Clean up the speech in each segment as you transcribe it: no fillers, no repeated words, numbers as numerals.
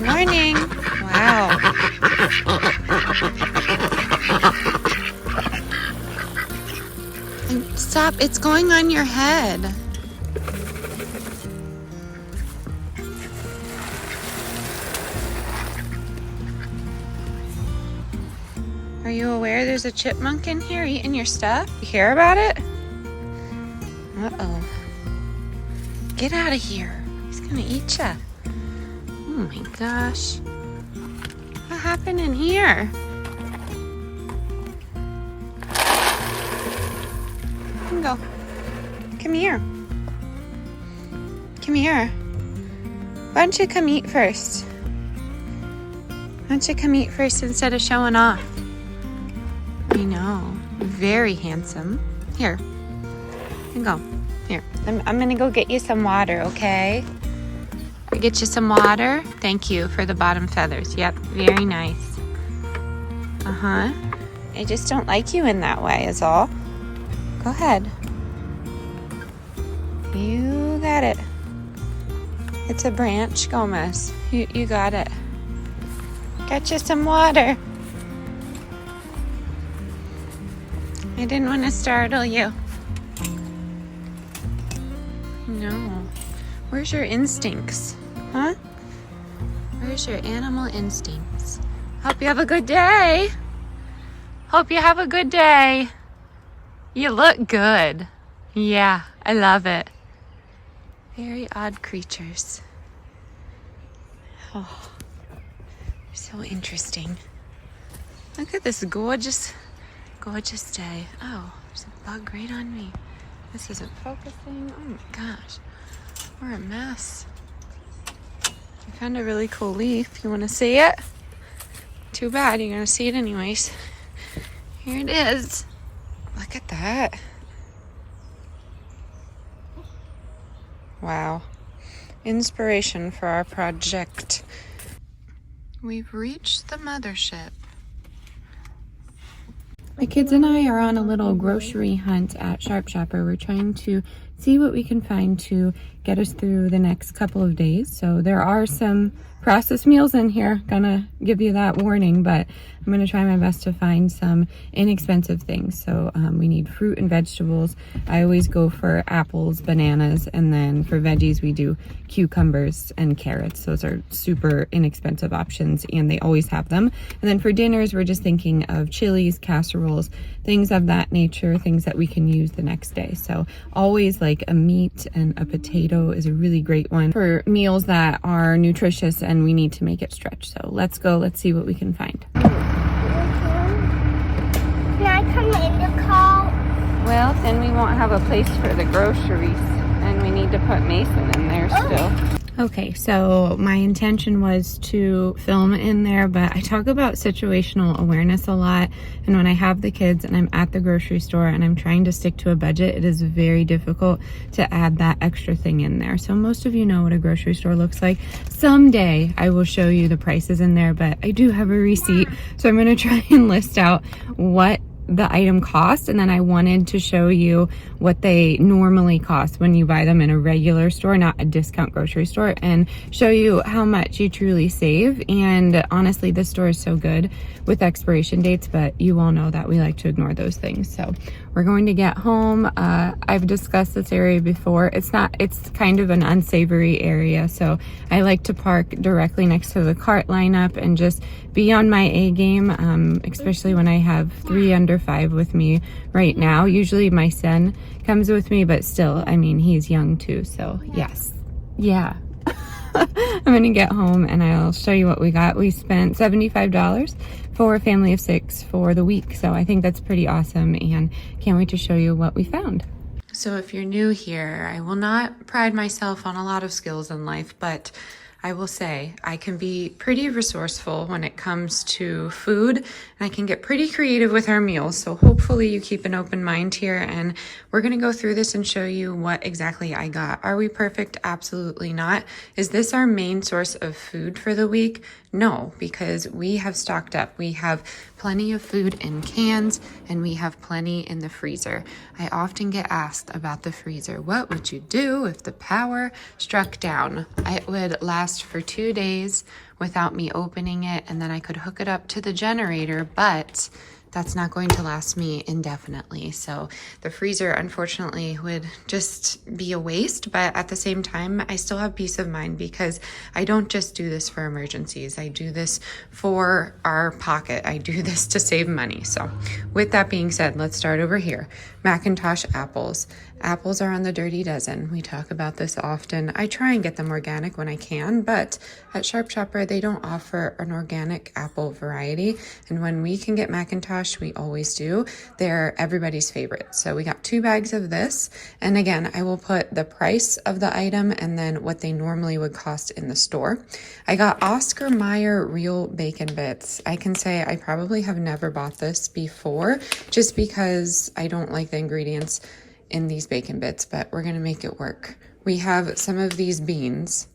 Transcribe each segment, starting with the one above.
Morning. Wow. Stop, it's going on your head. Are you aware there's a chipmunk in here eating your stuff? You hear about it? Uh-oh. Get out of here. He's gonna eat ya. Oh my gosh. What happened in here? Go. Come here. Come here. Why don't you come eat first? Why don't you come eat first instead of showing off? I know. Very handsome. Here. Go. Here. I'm gonna go get you some water, okay? I get you some water. Thank you for the bottom feathers. Yep, very nice. Uh-huh. I just don't like you in that way is all. Go ahead. You got it. It's a branch, Gomez. You got it. Got you some water. I didn't want to startle you. No. Where's your instincts? Huh? Where's your animal instincts? Hope you have a good day. Hope you have a good day. You look good. Yeah, I love it. Very odd creatures. Oh, they're so interesting. Look at this gorgeous, gorgeous day. Oh, there's a bug right on me. This isn't focusing. Oh my gosh, we're a mess. I found a really cool leaf. You want to see it? Too bad, you're gonna see it anyways. Here it is. Look at that. Wow. Inspiration for our project. We've reached the mothership. My kids and I are on a little grocery hunt at Sharp Shopper. We're trying to see what we can find to get us through the next couple of days. So there are some processed meals in here, gonna give you that warning, but I'm gonna try my best to find some inexpensive things. So we need fruit and vegetables. I always go for apples, bananas, and then for veggies we do cucumbers and carrots. Those are super inexpensive options and they always have them. And then for dinners we're just thinking of chilies, casseroles, things of that nature, things that we can use the next day. So always like a meat and a potato is a really great one for meals that are nutritious and we need to make it stretch. So let's go, let's see what we can find. Can I come in the car? Well, then we won't have a place for the groceries and we need to put Mason in there still. Okay, so my intention was to film in there, but I talk about situational awareness a lot, and when I have the kids and I'm at the grocery store and I'm trying to stick to a budget, it is very difficult to add that extra thing in there. So most of you know what a grocery store looks like. Someday I will show you the prices in there, but I do have a receipt, so I'm going to try and list out what the item cost, and then I wanted to show you what they normally cost when you buy them in a regular store, not a discount grocery store, and show you how much you truly save. And honestly, this store is so good with expiration dates, but you all know that we like to ignore those things. So we're going to get home. I've discussed this area before. It's kind of an unsavory area, so I like to park directly next to the cart lineup and just be on my A game, especially when I have 3 under 5 with me right now. Usually my son comes with me, but still, I mean, he's young too, so yes. Yeah. I'm gonna get home and I'll show you what we got. We spent $75 for a family of 6 for the week, so I think that's pretty awesome and can't wait to show you what we found. So if you're new here, I will not pride myself on a lot of skills in life, but I will say I can be pretty resourceful when it comes to food, and I can get pretty creative with our meals. So hopefully you keep an open mind here, and we're going to go through this and show you what exactly I got. Are we perfect? Absolutely not. Is this our main source of food for the week? No, because we have stocked up. We have plenty of food in cans and we have plenty in the freezer. I often get asked about the freezer. What would you do if the power struck down? It would last for 2 days without me opening it, and then I could hook it up to the generator, but that's not going to last me indefinitely. So the freezer, unfortunately, would just be a waste, but at the same time, I still have peace of mind because I don't just do this for emergencies. I do this for our pocket. I do this to save money. So with that being said, let's start over here. Macintosh apples. Apples are on the dirty dozen. We talk about this often. I try and get them organic when I can, but at Sharp Shopper, they don't offer an organic apple variety. And when we can get Macintosh, we always do. They're everybody's favorite. So we got 2 bags of this. And again, I will put the price of the item and then what they normally would cost in the store. I got Oscar Mayer real bacon bits. I can say I probably have never bought this before just because I don't like the ingredients in these bacon bits, but we're gonna make it work. We have some of these beans.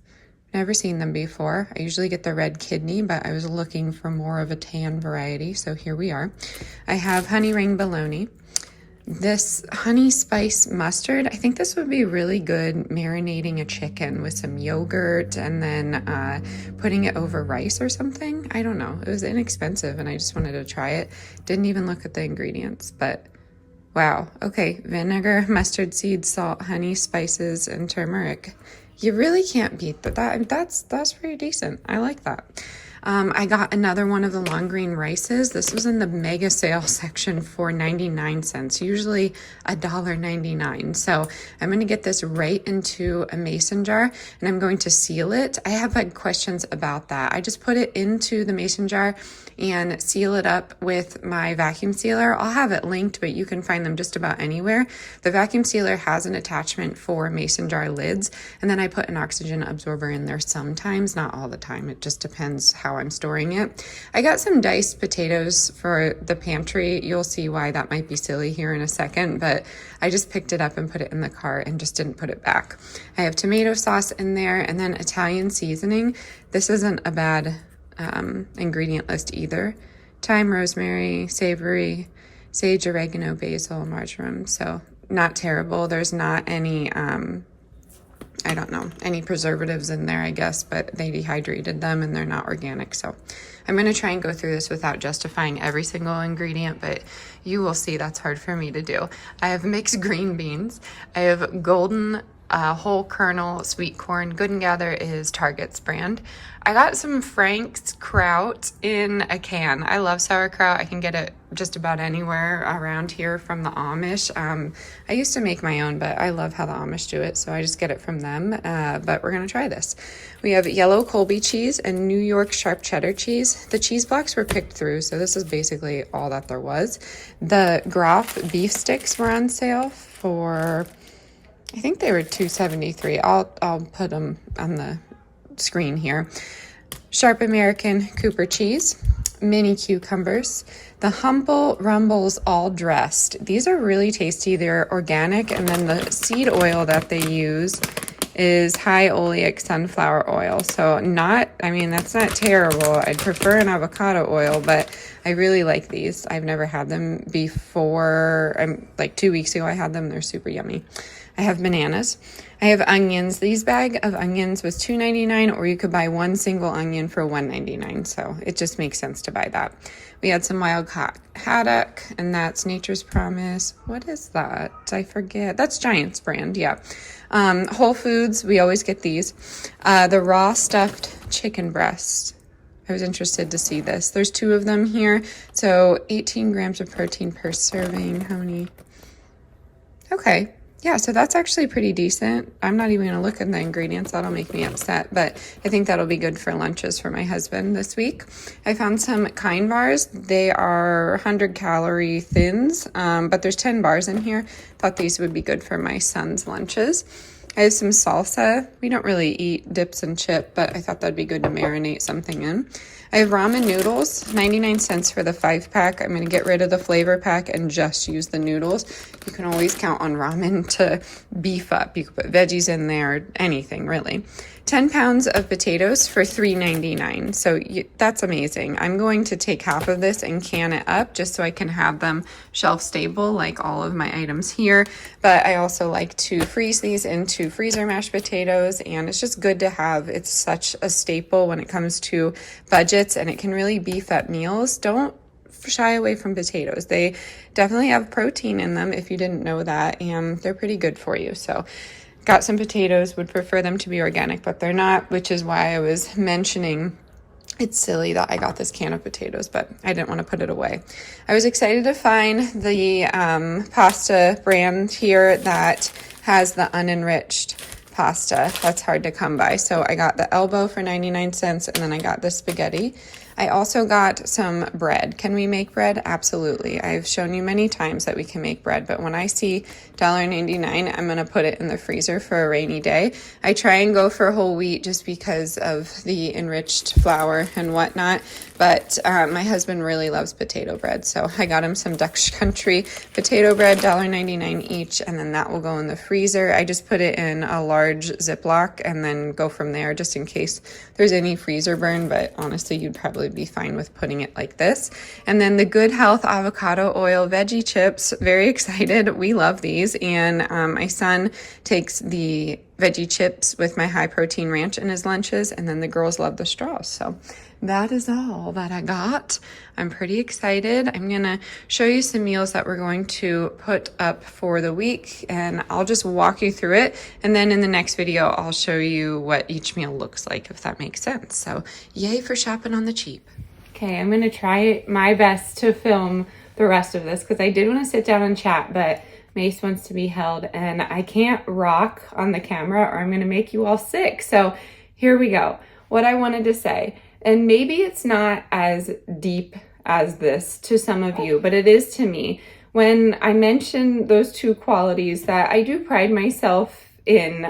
Never seen them before. I usually get the red kidney, but I was looking for more of a tan variety, so here we are. I have honey ring bologna. This honey spice mustard, I think this would be really good marinating a chicken with some yogurt and then putting it over rice or something. I don't know. It was inexpensive and I just wanted to try it. Didn't even look at the ingredients, but wow. Okay, vinegar, mustard seeds, salt, honey, spices, and turmeric. You really can't beat that. That's pretty decent. I like that. I got another one of the long green rices. This was in the mega sale section for 99 cents, usually $1.99. So I'm going to get this right into a mason jar and I'm going to seal it. I have had questions about that. I just put it into the mason jar and seal it up with my vacuum sealer. I'll have it linked, but you can find them just about anywhere. The vacuum sealer has an attachment for mason jar lids, and then I put an oxygen absorber in there sometimes, not all the time. It just depends how I'm storing it. I got some diced potatoes for the pantry. You'll see why that might be silly here in a second, but I just picked it up and put it in the cart and just didn't put it back. I have tomato sauce in there and then Italian seasoning. This isn't a bad ingredient list either. Thyme, rosemary, savory, sage, oregano, basil, marjoram. So not terrible. There's not any, I don't know, any preservatives in there, I guess, but they dehydrated them and they're not organic. So I'm going to try and go through this without justifying every single ingredient, but you will see that's hard for me to do. I have mixed green beans. I have golden whole kernel sweet corn. Good and Gather is Target's brand. I got some Frank's kraut in a can. I love sauerkraut. I can get it just about anywhere around here from the Amish. I used to make my own, but I love how the Amish do it, so I just get it from them. But we're gonna try this. We have yellow Colby cheese and New York sharp cheddar cheese. The cheese blocks were picked through, so this is basically all that there was. The Groff beef sticks were on sale for, I think they were $2.73. I'll put them on the screen here. Sharp American Cooper cheese, mini cucumbers, the Humble Rumbles all dressed. These are really tasty. They're organic, and then the seed oil that they use is high oleic sunflower oil. So that's not terrible. I'd prefer an avocado oil, but I really like these. I've never had them before. Like 2 weeks ago I had them. They're super yummy. I have bananas. I have onions. These bag of onions was $2.99, or you could buy one single onion for $1.99. So it just makes sense to buy that. We had some wild caught haddock, and that's Nature's Promise. What is that? I forget. That's Giant's brand, yeah. Whole Foods, we always get these. The raw stuffed chicken breast. I was interested to see this. There's 2 of them here. So 18 grams of protein per serving. How many? Okay. Yeah, so that's actually pretty decent. I'm not even going to look at the ingredients. That'll make me upset, but I think that'll be good for lunches for my husband this week. I found some Kind bars. They are 100-calorie thins, but there's 10 bars in here. Thought these would be good for my son's lunches. I have some salsa. We don't really eat dips and chip, but I thought that'd be good to marinate something in. I have ramen noodles, 99 cents for the 5-pack. I'm going to get rid of the flavor pack and just use the noodles. You can always count on ramen to beef up. You can put veggies in there, anything really. 10 pounds of potatoes for $3.99. So that's amazing. I'm going to take half of this and can it up just so I can have them shelf stable like all of my items here. But I also like to freeze these into freezer mashed potatoes, and it's just good to have. It's such a staple when it comes to budgets, and it can really beef up meals. Don't shy away from potatoes. They definitely have protein in them if you didn't know that, and they're pretty good for you. So got some potatoes, would prefer them to be organic, but they're not, which is why I was mentioning it's silly that I got this can of potatoes, but I didn't want to put it away. I was excited to find the pasta brand here that has the unenriched pasta. That's hard to come by. So I got the elbow for 99 cents, and then I got the spaghetti. I also got some bread. Can we make bread? Absolutely. I've shown you many times that we can make bread, but when I see $1.99, I'm going to put it in the freezer for a rainy day. I try and go for whole wheat just because of the enriched flour and whatnot, but my husband really loves potato bread, so I got him some Dutch Country potato bread, $1.99 each, and then that will go in the freezer. I just put it in a large Ziploc and then go from there just in case there's any freezer burn, but honestly, you'd probably be fine with putting it like this. And then the Good Health avocado oil veggie chips, very excited. We love these, and my son takes the veggie chips with my high protein ranch in his lunches, and then the girls love the straws. So that is all that I got. I'm pretty excited. I'm gonna show you some meals that we're going to put up for the week, and I'll just walk you through it, and then in the next video I'll show you what each meal looks like, if that makes sense. So yay for shopping on the cheap. Okay, I'm gonna try my best to film the rest of this because I did want to sit down and chat, but Mace wants to be held, and I can't rock on the camera or I'm gonna make you all sick. So here we go. What I wanted to say, and maybe it's not as deep as this to some of you, but it is to me. When I mention those two qualities that I do pride myself in,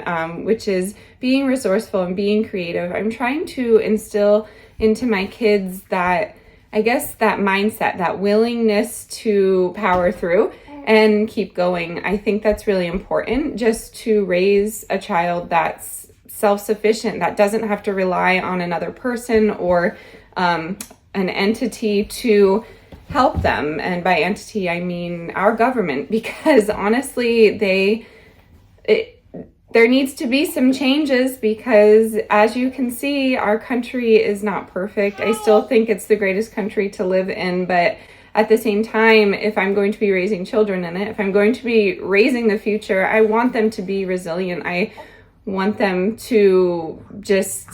which is being resourceful and being creative, I'm trying to instill into my kids that, I guess, that mindset, that willingness to power through and keep going. I think that's really important, just to raise a child that's self-sufficient, that doesn't have to rely on another person or an entity to help them. And by entity, I mean our government, because honestly, there needs to be some changes, because as you can see, our country is not perfect. I still think it's the greatest country to live in, but at the same time, if I'm going to be raising children in it, if I'm going to be raising the future, I want them to be resilient. I want them to just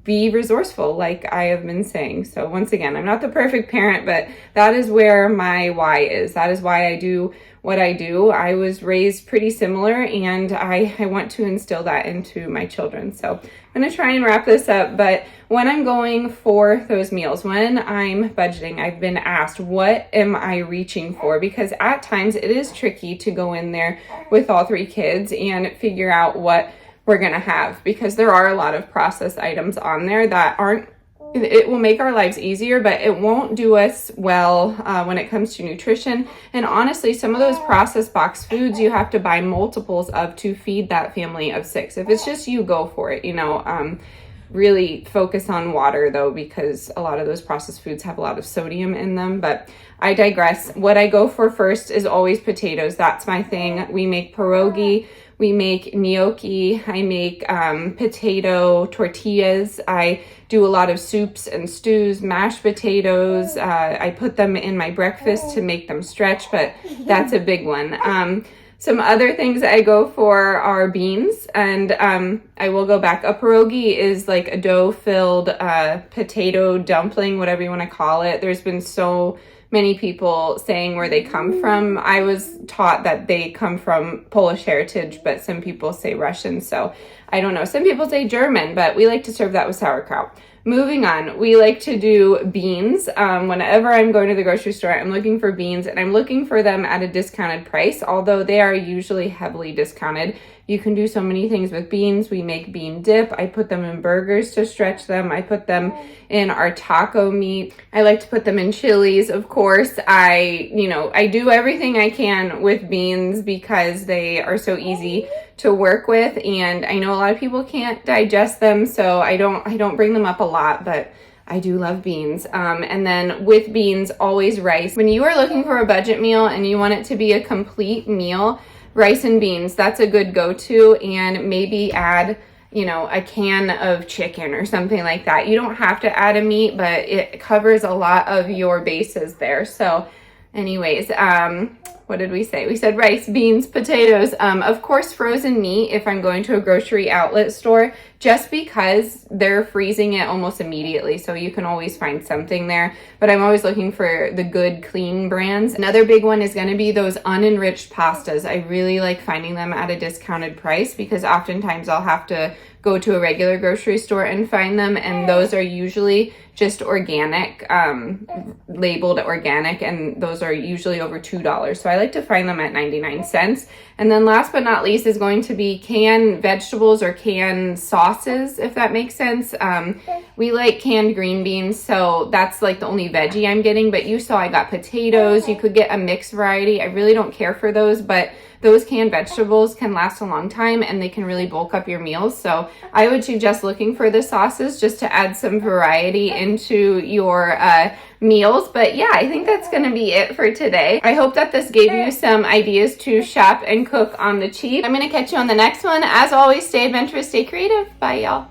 be resourceful, like I have been saying. So once again, I'm not the perfect parent, but that is where my why is. That is why I do what I do. I was raised pretty similar, and I want to instill that into my children. So I'm going to try and wrap this up, but when I'm going for those meals, when I'm budgeting, I've been asked, what am I reaching for? Because at times it is tricky to go in there with all 3 kids and figure out what we're going to have, because there are a lot of processed items on there that aren't, it will make our lives easier, but it won't do us well when it comes to nutrition. And honestly, some of those processed box foods you have to buy multiples of to feed that family of 6. If it's just you, go for it, really focus on water though, because a lot of those processed foods have a lot of sodium in them. But I digress. What I go for first is always potatoes. That's my thing. We make pierogi, we make gnocchi, I make potato tortillas, I do a lot of soups and stews, mashed potatoes. I put them in my breakfast to make them stretch, but that's a big one. Some other things I go for are beans, and I will go back. A pierogi is like a dough-filled potato dumpling, whatever you want to call it. There's been so many people saying where they come from. I was taught that they come from Polish heritage, but some people say Russian, so I don't know. Some people say German, but we like to serve that with sauerkraut. moving on, we like to do beans. Whenever I'm going to the grocery store, I'm looking for beans, and I'm looking for them at a discounted price, although they are usually heavily discounted. You can do so many things with beans. We make bean dip. I put them in burgers to stretch them. I put them in our taco meat. I like to put them in chilies, of course. I do everything I can with beans because they are so easy to work with, and I know a lot of people can't digest them, so I don't bring them up a lot, but I do love beans. And then with beans, always rice. When you are looking for a budget meal and you want it to be a complete meal, rice and beans, that's a good go-to, and maybe add, a can of chicken or something like that. You don't have to add a meat, but it covers a lot of your bases there. So anyways, what did we say? We said rice, beans, potatoes, of course frozen meat if I'm going to a grocery outlet store, just because they're freezing it almost immediately, so you can always find something there. But I'm always looking for the good, clean brands. Another big one is going to be those unenriched pastas. I really like finding them at a discounted price because oftentimes I'll have to go to a regular grocery store and find them, and those are usually just organic, labeled organic, and those are usually over $2. So I like to find them at 99 cents. And then last but not least is going to be canned vegetables or canned sauces, if that makes sense. We like canned green beans, so that's like the only veggie I'm getting, but you saw I got potatoes. You could get a mixed variety. I really don't care for those, but those canned vegetables can last a long time and they can really bulk up your meals. So I would suggest looking for the sauces just to add some variety into your meals. But yeah, I think that's going to be it for today. I hope that this gave you some ideas to shop and cook on the cheap. I'm going to catch you on the next one. As always, stay adventurous, stay creative. Bye, y'all.